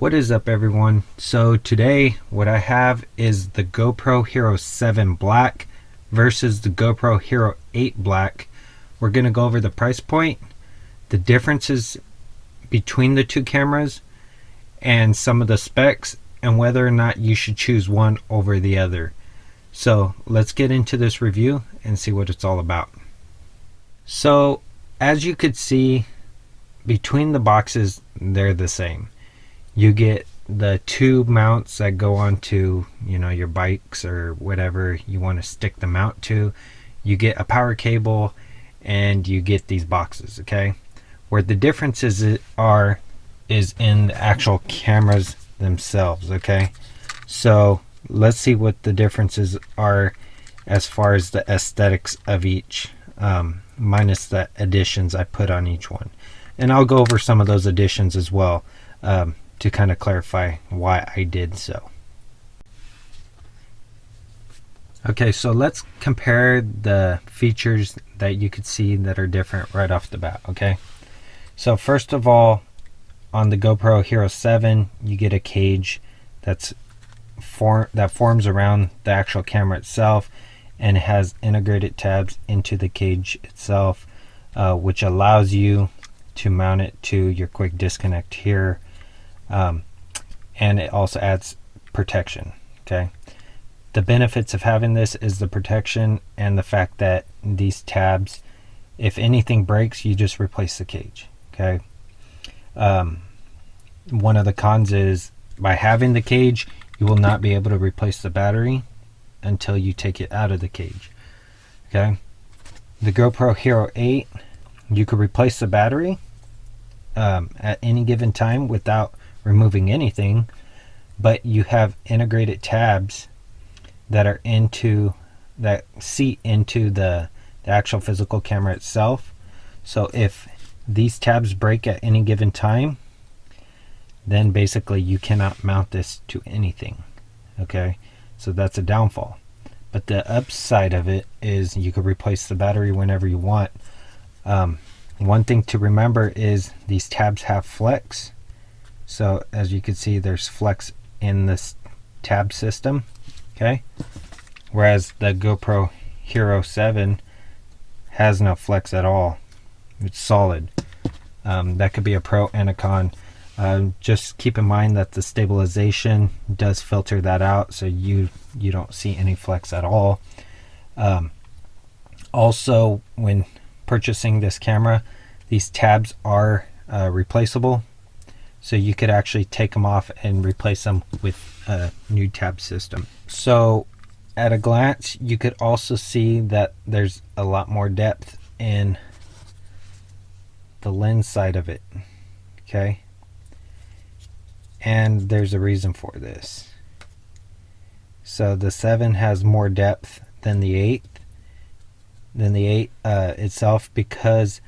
What is up, everyone? So today what I have is the GoPro Hero 7 Black versus the GoPro Hero 8 Black. We're going to go over the price point, the differences between the two cameras, and some of the specs, and whether or not you should choose one over the other. So let's get into this review and see what it's all about. So as you could see, between the boxes, they're the same. You get the two mounts that go onto, your bikes or whatever you want to stick the mount to. You get a power cable and you get these boxes, okay? Where the differences are is in the actual cameras themselves, okay? So let's see what the differences are as far as the aesthetics of each, minus the additions I put on each one. And I'll go over some of those additions as well, to kind of clarify why I did so. Okay, so let's compare the features that you could see that are different right off the bat, okay? So first of all, on the GoPro Hero 7, you get a cage that forms around the actual camera itself, and it has integrated tabs into the cage itself, which allows you to mount it to your quick disconnect here. And it also adds protection, okay? The benefits of having this is the protection and the fact that these tabs, if anything breaks, you just replace the cage, okay? One of the cons is by having the cage, you will not be able to replace the battery until you take it out of the cage, okay? The GoPro Hero 8, you could replace the battery at any given time without removing anything, but you have integrated tabs that seat into the actual physical camera itself. So if these tabs break at any given time, then basically you cannot mount this to anything, okay? So that's a downfall. But the upside of it is you could replace the battery whenever you want. One thing to remember is these tabs have flex. So as you can see, there's flex in this tab system, okay? Whereas the GoPro Hero 7 has no flex at all. It's solid. That could be a pro and a con. Just keep in mind that the stabilization does filter that out, so you don't see any flex at all. Also, when purchasing this camera, these tabs are replaceable. So you could actually take them off and replace them with a new tab system. So at a glance, you could also see that there's a lot more depth in the lens side of it, okay? And there's a reason for this. So the 7 has more depth than the 8, itself, because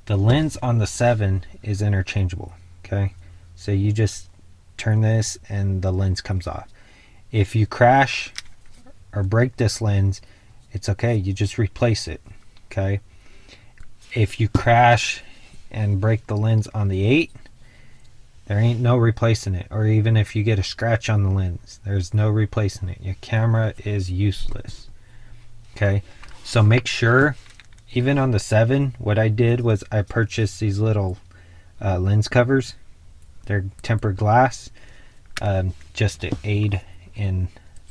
the lens on the 7 is interchangeable. Okay, so you just turn this and the lens comes off. If you crash or break this lens, it's okay, you just replace it, okay? If you crash and break the lens on the 8, there ain't no replacing it. Or even if you get a scratch on the lens, there's no replacing it. Your camera is useless, okay? So make sure, even on the 7, what I did was I purchased these little lens covers. They're tempered glass, just to aid in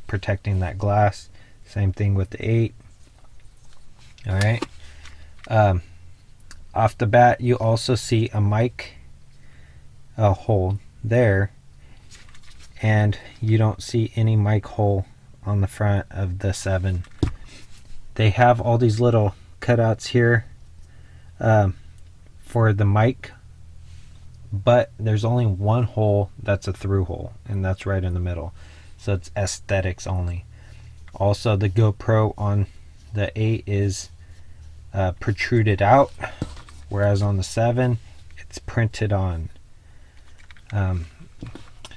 protecting that glass. Same thing with the 8. All right. Off the bat, you also see a mic hole there, and you don't see any mic hole on the front of the 7. They have all these little cutouts here for the mic, but there's only one hole that's a through hole, and that's right in the middle. So it's aesthetics only. Also, the GoPro on the 8 is protruded out, whereas on the 7 it's printed on.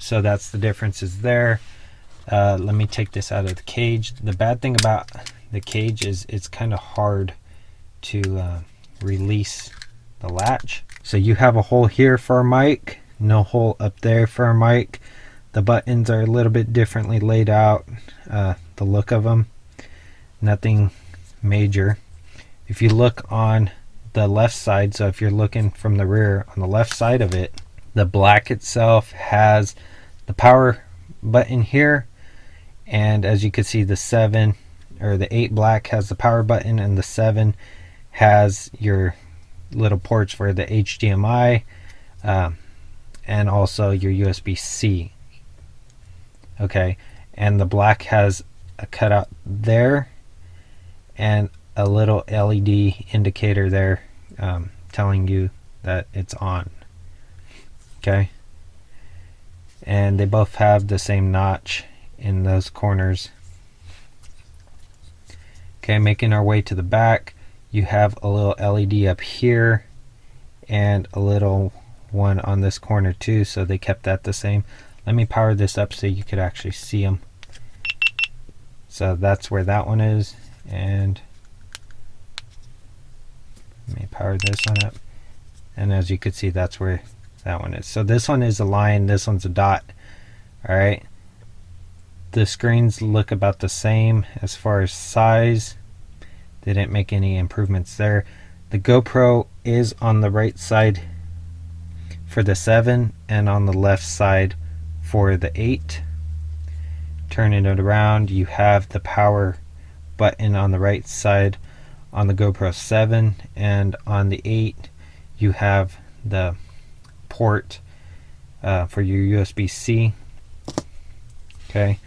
So that's the differences there. Let me take this out of the cage. The bad thing about the cage is it's kind of hard to release the latch. So you have a hole here for a mic, no hole up there for our mic. The buttons are a little bit differently laid out, the look of them, nothing major. If you look on the left side, so if you're looking from the rear, on the left side of it, the black itself has the power button here, and as you can see, the 7 or the 8 black has the power button, and the 7 has your little ports for the HDMI, and also your USB-C. Okay, and the black has a cutout there and a little LED indicator there, telling you that it's on. Okay, and they both have the same notch in those corners. Okay, making our way to the back, you have a little LED up here and a little one on this corner too, so they kept that the same. Let me power this up so you could actually see them. So that's where that one is, and let me power this one up, and as you can see, that's where that one is. So this one is a line, this one's a dot. Alright, the screens look about the same as far as size. They didn't make any improvements there. The GoPro is on the right side for the 7 and on the left side for the 8. Turning it around, you have the power button on the right side on the GoPro 7, and on the 8 you have the port for your USB-C. Okay,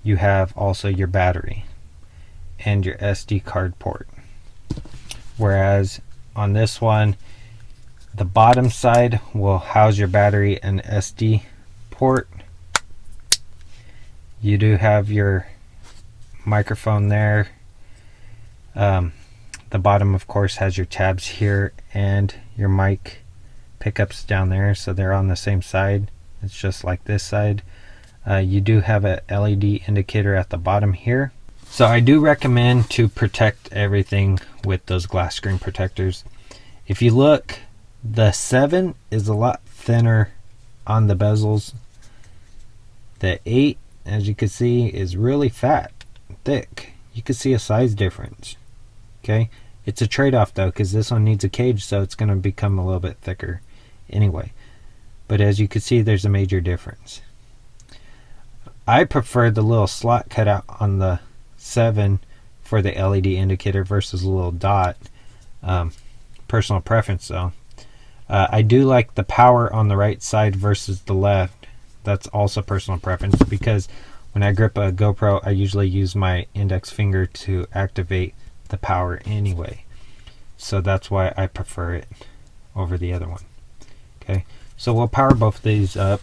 you have also your battery and your SD card port, whereas on this one, the bottom side will house your battery and SD port. You do have your microphone there. The bottom, of course, has your tabs here and your mic pickups down there, so they're on the same side. It's just like this side. You do have a LED indicator at the bottom here. So I do recommend to protect everything with those glass screen protectors. If you look, the 7 is a lot thinner on the bezels. The 8, as you can see, is really fat, thick. You can see a size difference. Okay, it's a trade-off though, because this one needs a cage, so it's going to become a little bit thicker anyway. But as you can see, there's a major difference. I prefer the little slot cutout on the 7 for the LED indicator versus a little dot. Personal preference though. I do like the power on the right side versus the left. That's also personal preference, because when I grip a GoPro, I usually use my index finger to activate the power anyway. So that's why I prefer it over the other one. Okay, so we'll power both of these up.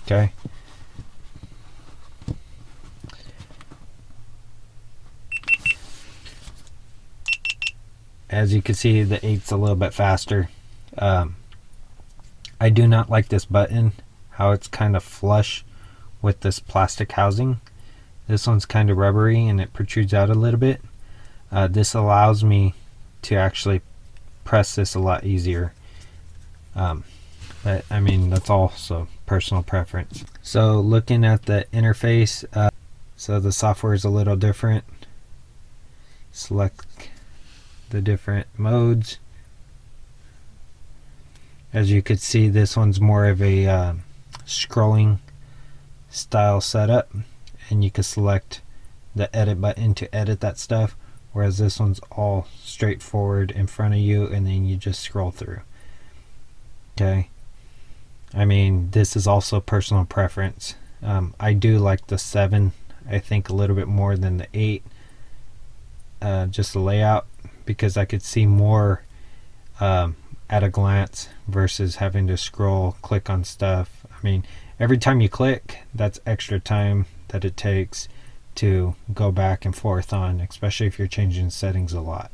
Okay. As you can see, the 8's a little bit faster. I do not like this button, how it's kind of flush with this plastic housing. This one's kind of rubbery and it protrudes out a little bit. This allows me to actually press this a lot easier. But I mean, that's also personal preference. So looking at the interface, so the software is a little different. Select the different modes. As you could see, this one's more of a scrolling style setup, and you can select the edit button to edit that stuff, whereas this one's all straightforward in front of you and then you just scroll through. Okay, I mean, this is also personal preference. I do like the 7, I think, a little bit more than the 8, just the layout, because I could see more at a glance versus having to scroll, click on stuff. I mean, every time you click, that's extra time that it takes to go back and forth on, especially if you're changing settings a lot.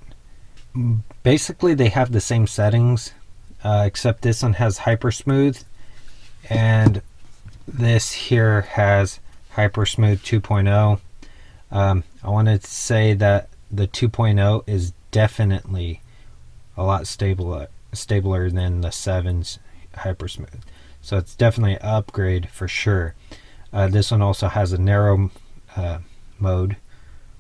Basically, they have the same settings, except this one has hyper smooth and this here has hyper smooth 2.0. I wanted to say that the 2.0 is definitely a lot stabler than the 7's hyper smooth. So it's definitely an upgrade for sure. This one also has a narrow mode,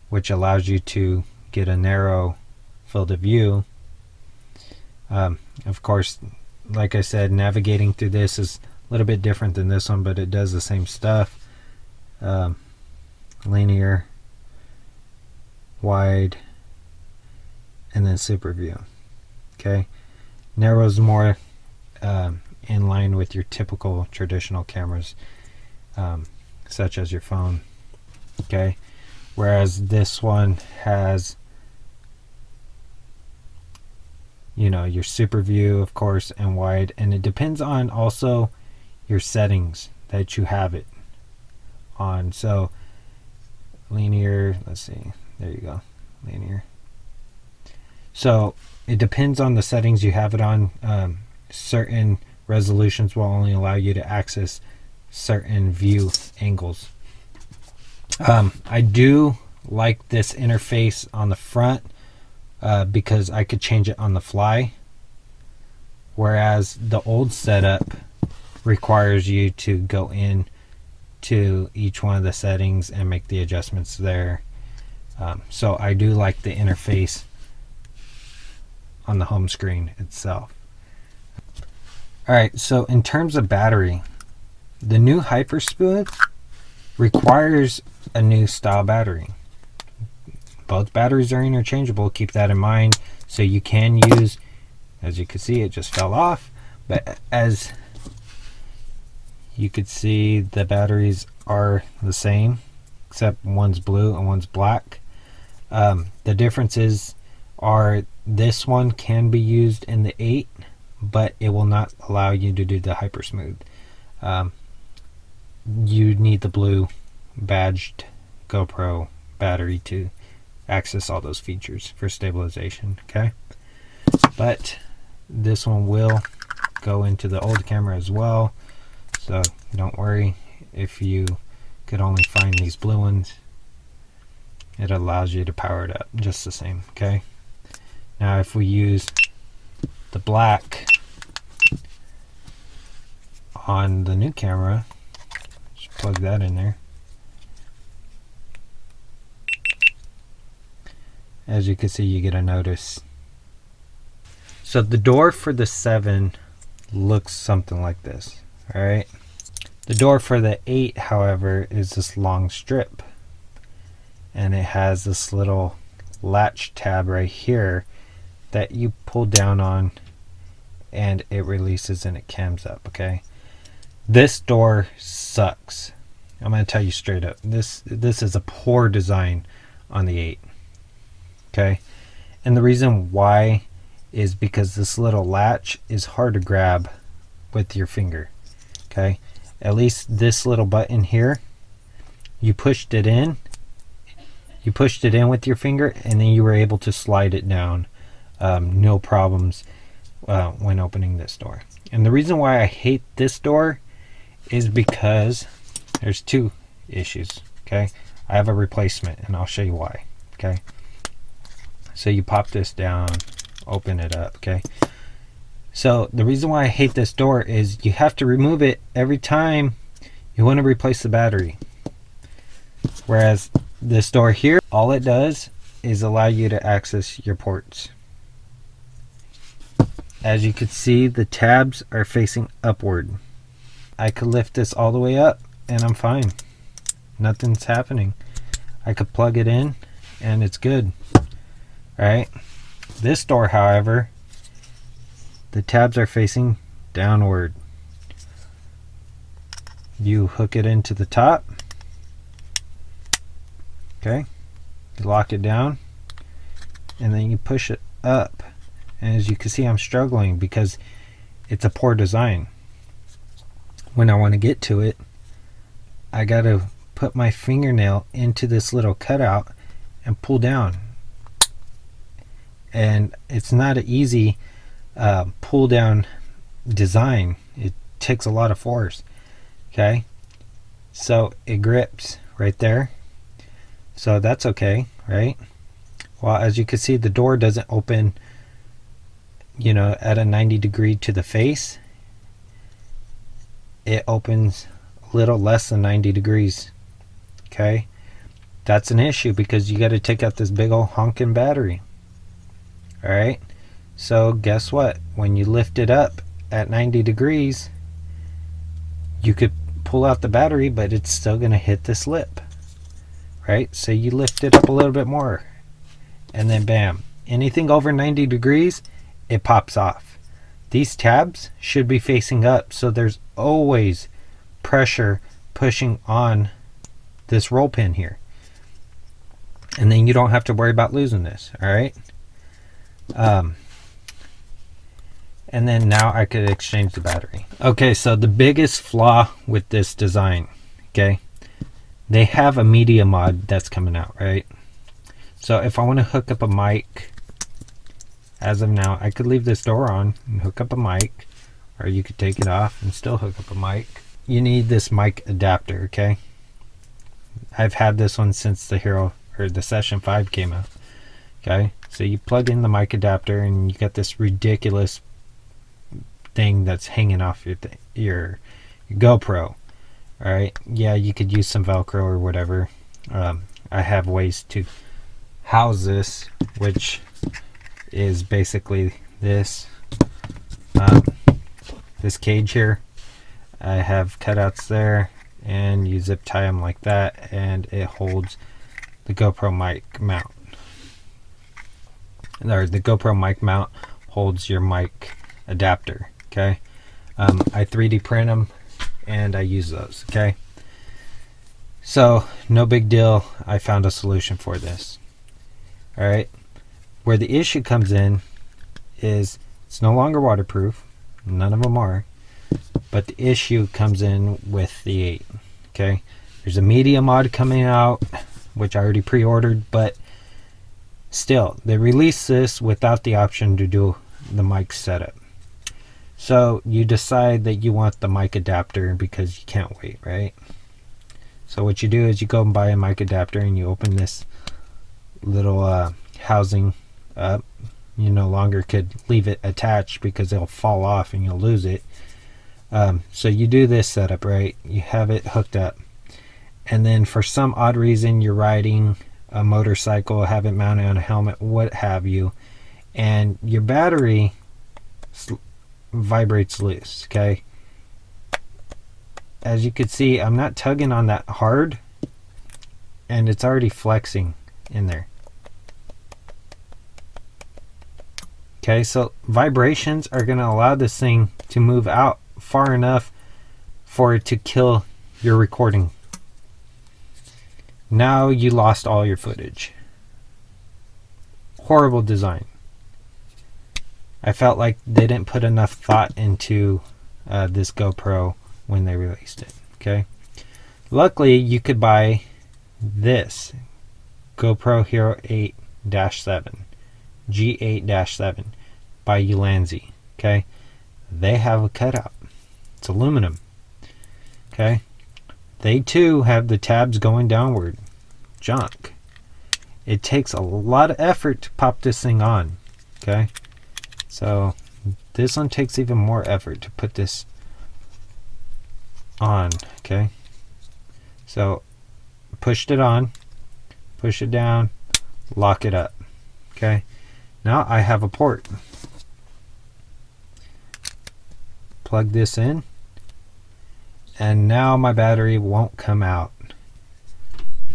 which allows you to get a narrow field of view. Of course, like I said, navigating through this is a little bit different than this one, but it does the same stuff. Linear, wide, and then super view. Okay, narrow is more in line with your typical traditional cameras, such as your phone. Okay, whereas this one has, you know, your super view, of course, and wide, and it depends on also your settings that you have it on. So linear, let's see, there you go, linear. So it depends on the settings you have it on. Certain resolutions will only allow you to access certain view angles. I do like this interface on the front because I could change it on the fly, whereas the old setup requires you to go in to each one of the settings and make the adjustments there. So I do like the interface on the home screen itself. Alright, so in terms of battery, the new Hyper Smooth requires a new style battery. Both batteries are interchangeable, keep that in mind. So you can use, as you can see, it just fell off, but as you could see, the batteries are the same, except one's blue and one's black. The differences are this one can be used in the 8, but it will not allow you to do the Hyper Smooth. You need the blue badged GoPro battery to access all those features for stabilization. Okay, but this one will go into the old camera as well, so don't worry if you could only find these blue ones. It allows you to power it up just the same. Okay, now if we use the black on the new camera, just plug that in there. As you can see, you get a notice. So the door for the 7 looks something like this. Alright, the door for the 8, however, is this long strip, and it has this little latch tab right here that you pull down on and it releases and it cams up. Okay, this door sucks. I'm going to tell you straight up, this is a poor design on the 8. Okay, and the reason why is because this little latch is hard to grab with your finger. Okay, at least this little button here, you pushed it in with your finger, and then you were able to slide it down, no problems when opening this door. And the reason why I hate this door is because there's 2 issues. Okay, I have a replacement and I'll show you why. Okay, so you pop this down, open it up. Okay, so the reason why I hate this door is you have to remove it every time you want to replace the battery, whereas this door here, all it does is allow you to access your ports. As you can see, the tabs are facing upward. I could lift this all the way up and I'm fine. Nothing's happening. I could plug it in and it's good. Alright, this door, however, the tabs are facing downward. You hook it into the top. Okay, you lock it down and then you push it up, and as you can see, I'm struggling because it's a poor design. When I want to get to it, I gotta put my fingernail into this little cutout and pull down, and it's not an easy pull down design. It takes a lot of force. Okay, so it grips right there, so that's okay, right? Well, as you can see, the door doesn't open, you know, at a 90 degree to the face. it opens a little less than 90 degrees. Okay, that's an issue because you got to take out this big old honking battery. All right, so guess what? When you lift it up at 90 degrees, you could pull out the battery, but it's still going to hit this lip. Right, so you lift it up a little bit more, and then bam, anything over 90 degrees, it pops off. These tabs should be facing up, so there's always pressure pushing on this roll pin here, and then you don't have to worry about losing this. All right, and then now I could exchange the battery. Okay, so the biggest flaw with this design, okay, they have a media mod that's coming out, right? So if I want to hook up a mic, as of now, I could leave this door on and hook up a mic, or you could take it off and still hook up a mic. You need this mic adapter, okay? I've had this one since the Hero, or the Session 5 came out. Okay, so you plug in the mic adapter and you got this ridiculous thing that's hanging off your GoPro. All right, yeah, you could use some Velcro or whatever. I have ways to house this, which is basically this this cage here. I have cutouts there, and you zip tie them like that, and it holds the GoPro mic mount. Or the GoPro mic mount holds your mic adapter. Okay, I 3D print them and I use those. Okay, so no big deal. I found a solution for this. All right, where the issue comes in is it's no longer waterproof. None of them are. But the issue comes in with the 8. Okay, there's a media mod coming out, which I already pre-ordered, but still, they released this without the option to do the mic setup. So you decide that you want the mic adapter because you can't wait, right? So what you do is you go and buy a mic adapter and you open this little housing up. You no longer could leave it attached because it'll fall off and you'll lose it. So you do this setup, right? You have it hooked up, and then for some odd reason you're riding a motorcycle, have it mounted on a helmet, what have you, and your battery vibrates loose. Okay, as you can see, I'm not tugging on that hard, and it's already flexing in there. Okay, so vibrations are going to allow this thing to move out far enough for it to kill your recording. Now you lost all your footage. Horrible design. I felt like they didn't put enough thought into this GoPro when they released it. Okay, luckily you could buy this GoPro Hero 8-7 G8-7 by Ulanzi. Okay, they have a cutout. It's aluminum. Okay, they too have the tabs going downward. Junk. It takes a lot of effort to pop this thing on. Okay, so this one takes even more effort to put this on. Okay, so pushed it on, push it down, lock it up. Okay, now I have a port. Plug this in, and now my battery won't come out.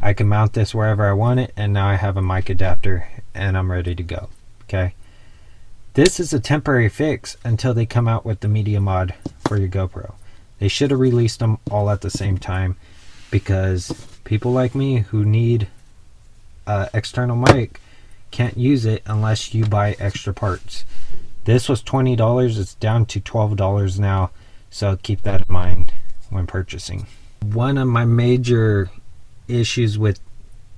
I can mount this wherever I want it, and now I have a mic adapter and I'm ready to go. Okay, this is a temporary fix until they come out with the media mod for your GoPro. They should have released them all at the same time, because people like me who need external mic can't use it unless you buy extra parts. This was $20. It's down to $12 now, so keep that in mind when purchasing. One of my major issues with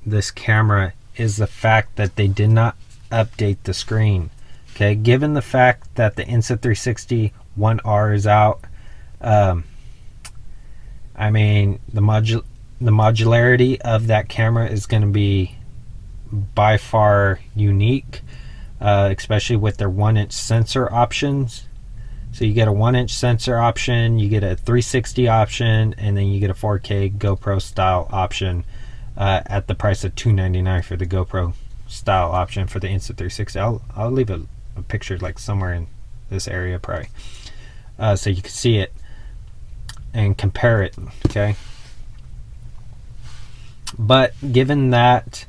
this camera is the fact that they did not update the screen. Okay, given the fact that the Insta360 1R is out, I mean, the modularity of that camera is going to be by far unique, especially with their 1-inch sensor options. So you get a 1-inch sensor option, you get a 360 option, and then you get a 4K GoPro style option at the price of $299 for the GoPro style option for the Insta360. I'll leave a picture like somewhere in this area probably, so you can see it and compare it. Okay, but given that,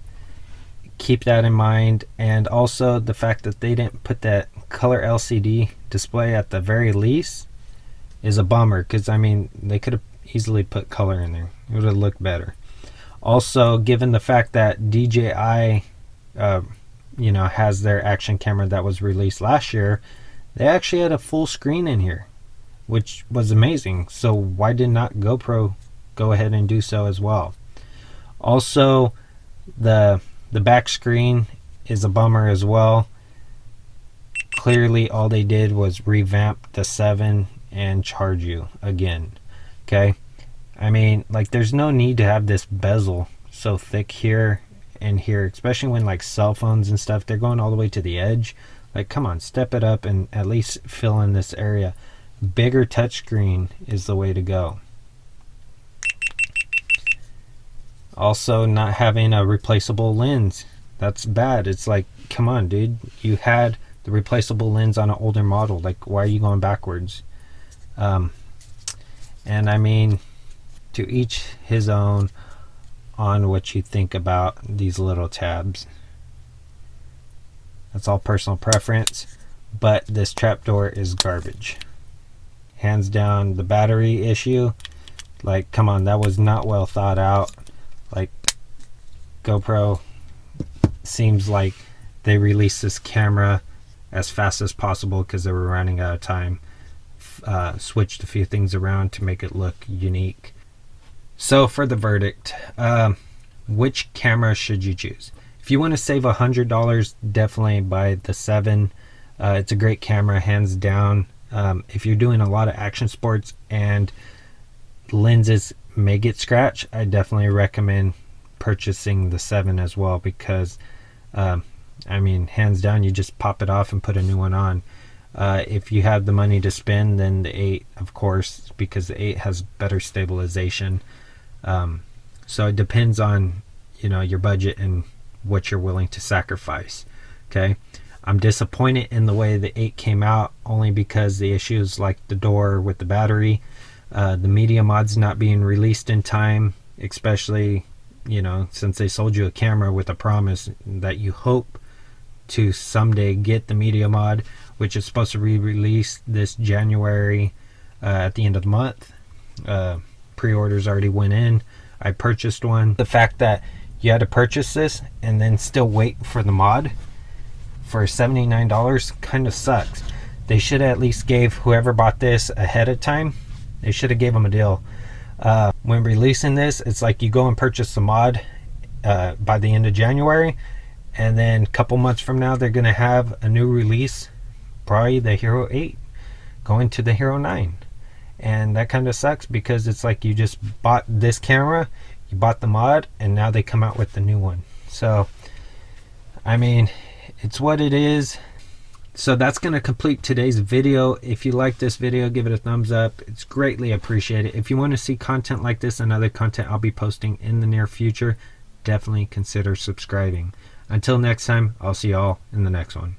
keep that in mind, and also the fact that they didn't put that color LCD display at the very least is a bummer, because I mean they could have easily put color in there. It would have looked better. Also, given the fact that DJI has their action camera that was released last year, they actually had a full screen in here, which was amazing. So why did not GoPro go ahead and do so as well? Also, the back screen is a bummer as well. Clearly all they did was revamp the 7 and charge you again. Okay, I mean, like, there's no need to have this bezel so thick here and here, especially when like cell phones and stuff, they're going all the way to the edge. Like, come on, step it up and at least fill in this area. Bigger touchscreen is the way to go. Also, not having a replaceable lens, that's bad. It's like, come on, dude, you had the replaceable lens on an older model. Like, why are you going backwards? And I mean, to each his own on what you think about these little tabs. That's all personal preference, but this trapdoor is garbage. Hands down. The battery issue, like, come on, that was not well thought out. Like, GoPro seems like they released this camera as fast as possible because they were running out of time. Switched a few things around to make it look unique. So for the verdict, which camera should you choose? If you want to save $100, definitely buy the 7. It's a great camera, hands down. If you're doing a lot of action sports and lenses may get scratched, I definitely recommend purchasing the 7 as well, because I mean, hands down, you just pop it off and put a new one on. If you have the money to spend, then the 8, of course, because the 8 has better stabilization. So it depends on, your budget and what you're willing to sacrifice. Okay, I'm disappointed in the way the 8 came out, only because the issues like the door with the battery, the media mods not being released in time, especially since they sold you a camera with a promise that you hope to someday get the media mod, which is supposed to be released this January at the end of the month. Pre-orders already went in. I purchased one. The fact that you had to purchase this and then still wait for the mod for $79 kind of sucks. They should have at least gave whoever bought this ahead of time, they should have gave them a deal. When releasing this, it's like you go and purchase the mod by the end of January, and then a couple months from now they're going to have a new release, probably the Hero 8 going to the Hero 9, and that kind of sucks, because it's like you just bought this camera, you bought the mod, and now they come out with the new one. So I mean, it's what it is. So that's going to complete today's video. If you like this video, give it a thumbs up. It's greatly appreciated. If you want to see content like this and other content I'll be posting in the near future, definitely consider subscribing. Until next time, I'll see y'all in the next one.